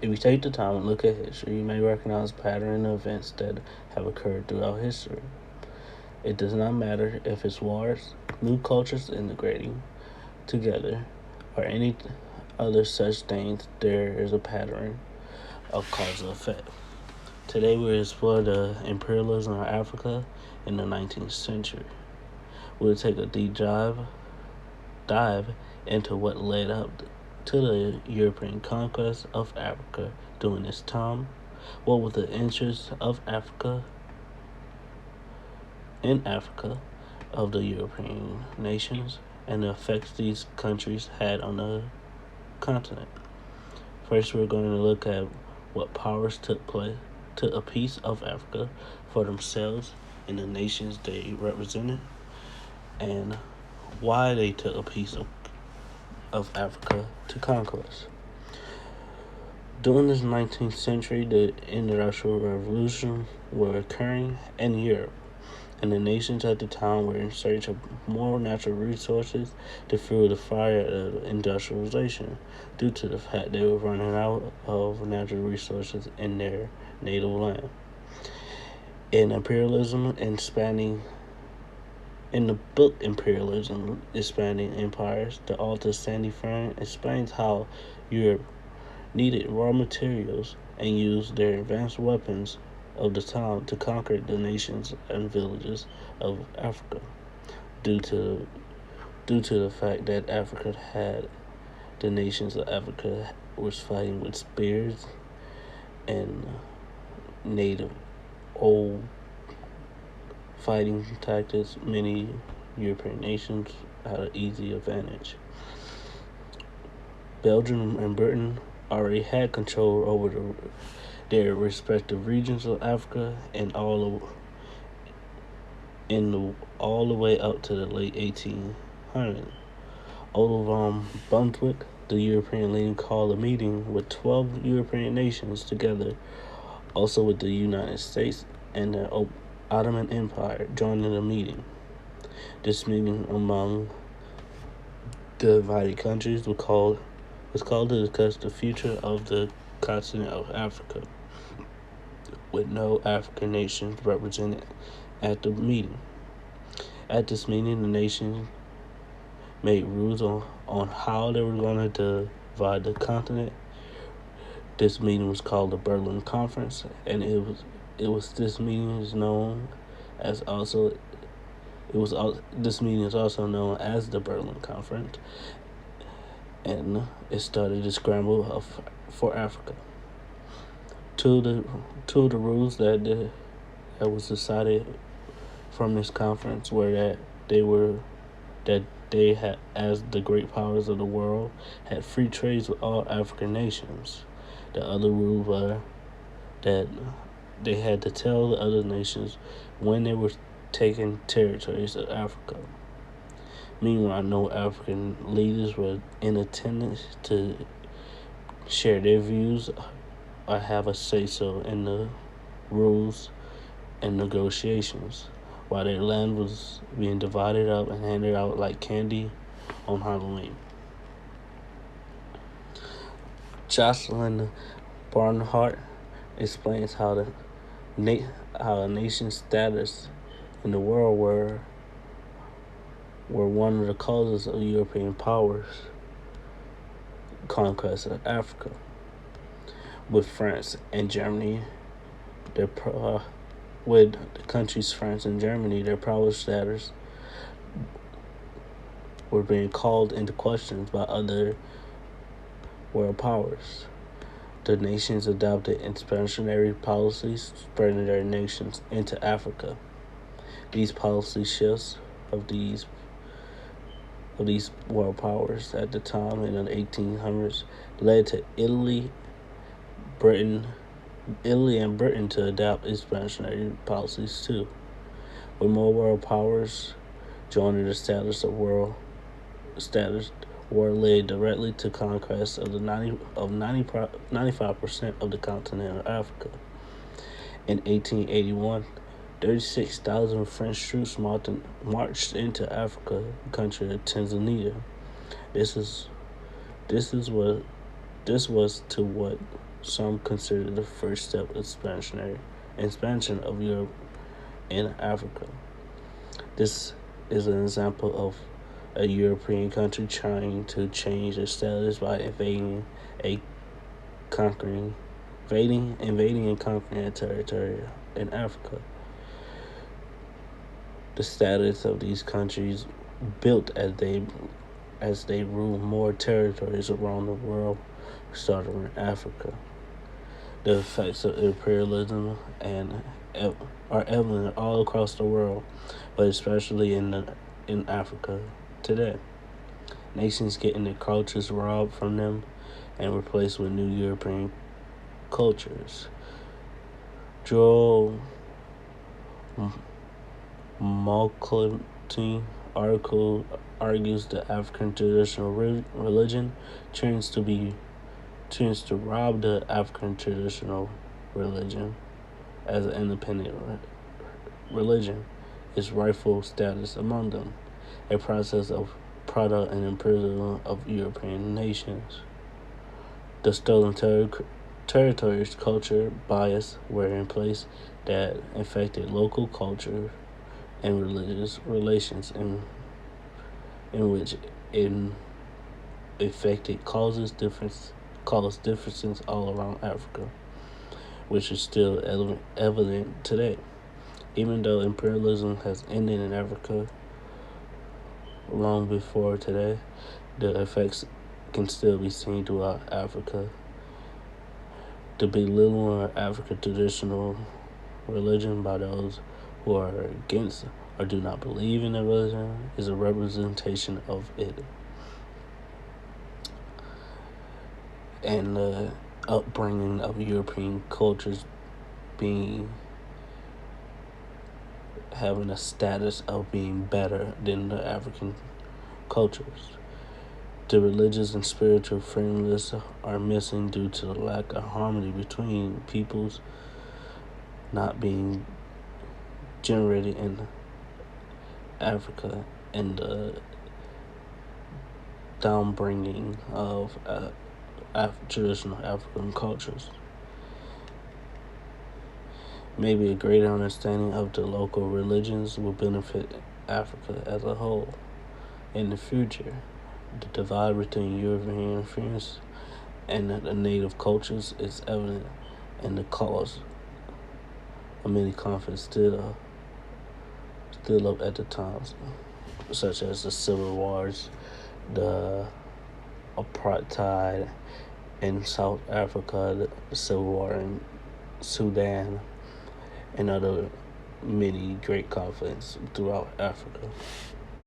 If you take the time and look at history, you may recognize a pattern of events that have occurred throughout history. It does not matter if it's wars, new cultures integrating together, or any other such things, there is a pattern of cause and effect. Today we explore the imperialism of Africa in the 19th century. We'll take a deep dive into what led up to the European conquest of Africa during this time, what were the interests of Africa in Africa of the European nations, and the effects these countries had on the continent. First, we're going to look at what powers took a piece of Africa for themselves and the nations they represented, and why they took a piece of Africa to conquest. During this 19th century, the Industrial Revolution was occurring in Europe, and the nations at the time were in search of more natural resources to fuel the fire of industrialization due to the fact they were running out of natural resources in their native land. In Imperialism in the book Imperialism, Expanding Empires, the author Sandy Fern explains how Europe needed raw materials and used their advanced weapons of the time to conquer the nations and villages of Africa. Due to the fact that Africa had the nations of Africa was fighting with spears and native old fighting tactics, many European nations had an easy advantage. Belgium and Britain already had control over their respective regions of Africa and all the way up to the late 1800s. Otto von Brunswick, the European leader, called a meeting with 12 European nations together, also with the United States and the Ottoman Empire joining the meeting. This meeting among the divided countries was called to discuss the future of the continent of Africa, with no African nations represented at the meeting. At this meeting, the nations made rules on how they were going to divide the continent. This meeting was called the Berlin Conference, and this meeting is known as also this meeting is also known as the Berlin Conference, and it started the scramble for Africa. Two of the rules that was decided from this conference were that they had, as the great powers of the world, had free trades with all African nations. The other rule were that they had to tell the other nations when they were taking territories of Africa. Meanwhile, no African leaders were in attendance to share their views or have a say-so in the rules and negotiations, while their land was being divided up and handed out like candy on Halloween. Jocelyn Barnhart explains how a nation's status in the world were one of the causes of European powers' conquest of Africa. With France and Germany, with the countries France and Germany, their power status were being called into question by other world powers. The nations adopted expansionary policies, spreading their nations into Africa. These policy shifts of these world powers at the time in the 1800s led to Italy and Britain to adopt expansionary policies too. With more world powers joining the war led directly to conquest of 95% of the continent of Africa. In 1881, 36,000 French troops marched into Africa, the country of Tanzania. This was to what some consider the first step expansion of Europe and Africa. This is an example of a European country trying to change its status by conquering, invading and conquering a territory in Africa. The status of these countries built as they rule more territories around the world, starting in Africa. The effects of imperialism are evident all across the world, but especially in Africa today. Nations getting their cultures robbed from them and replaced with new European cultures. Joel Mulcahy article argues the African traditional religion tends to rob the African traditional religion as an independent religion its rightful status among them, a process of product and imperialism of European nations. The stolen territories culture bias were in place that affected local culture and religious relations in which it affected caused differences all around Africa, which is still evident today. Even though imperialism has ended in Africa long before today, the effects can still be seen throughout Africa. The belittling of African traditional religion by those who are against or do not believe in the religion is a representation of it. And the upbringing of European cultures having a status of being better than the African cultures. The religious and spiritual frameworks are missing due to the lack of harmony between peoples not being generated in Africa and the downbringing of traditional African cultures. Maybe a greater understanding of the local religions will benefit Africa as a whole in the future. The divide between European influence and the native cultures is evident, and the cause of many conflicts still up at the times, such as the civil wars, the apartheid in South Africa, the civil war in Sudan, and other many great conflicts throughout Africa.